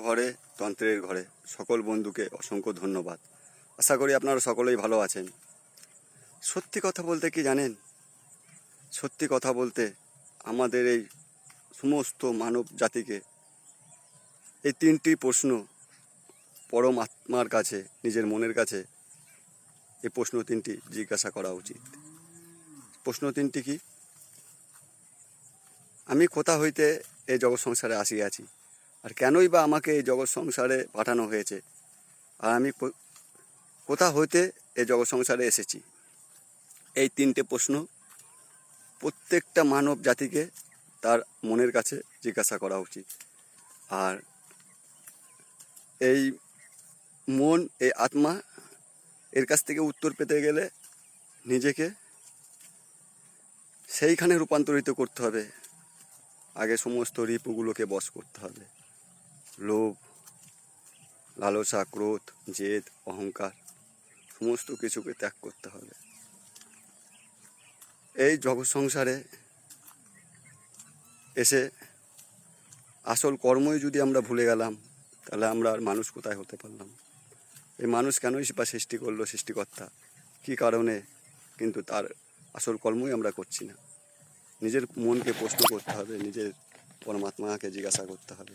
ঘরে তন্ত্রের ঘরে সকল বন্ধুকে অসংখ্য ধন্যবাদ। আশা করি আপনারা সকলেই ভালো আছেন। সত্যি কথা বলতে কি জানেন, সত্যি কথা বলতে আমাদের এই সমস্ত মানব জাতিকে এই তিনটি প্রশ্ন পরমাত্মার কাছে, নিজের মনের কাছে এই প্রশ্ন তিনটি জিজ্ঞাসা করা উচিত। প্রশ্ন তিনটি কি? আমি কোথা হইতে এই জগৎ সংসারে আসিয়াছি, আর কেনই বা আমাকে এই জগৎ সংসারে পাঠানো হয়েছে, আর আমি কোথা হইতে এই জগৎ সংসারে এসেছি। এই তিনটে প্রশ্ন প্রত্যেকটা মানব জাতিকে তার মনের কাছে জিজ্ঞাসা করা উচিত। আর এই মন, এই আত্মা, এর কাছ থেকে উত্তর পেতে গেলে নিজেকে সেইখানে রূপান্তরিত করতে হবে। আগে সমস্ত রিপুগুলোকে বশ করতে হবে। লোভ, লালসা, ক্রোধ, জেদ, অহংকার সমস্ত কিছুকে ত্যাগ করতে হবে। এই জগৎ সংসারে এসে আসল কর্মই যদি আমরা ভুলে গেলাম, তাহলে আমরা আর মানুষ কোথায় হতে পারলাম? এই মানুষ কেনই বা সৃষ্টি করলো সৃষ্টিকর্তা, কী কারণে? কিন্তু তার আসল কর্মই আমরা করছি না। নিজের মনকে প্রশ্ন করতে হবে, নিজের পরমাত্মাকে জিজ্ঞাসা করতে হবে,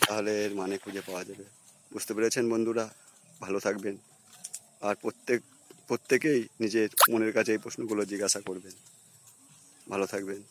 তাহলে এর মানে খুঁজে পাওয়া যাবে। বুঝতে পেরেছেন বন্ধুরা? ভালো থাকবেন। আর প্রত্যেকেই নিজের মনের কাছে এই প্রশ্নগুলো জিজ্ঞাসা করবেন। ভালো থাকবেন।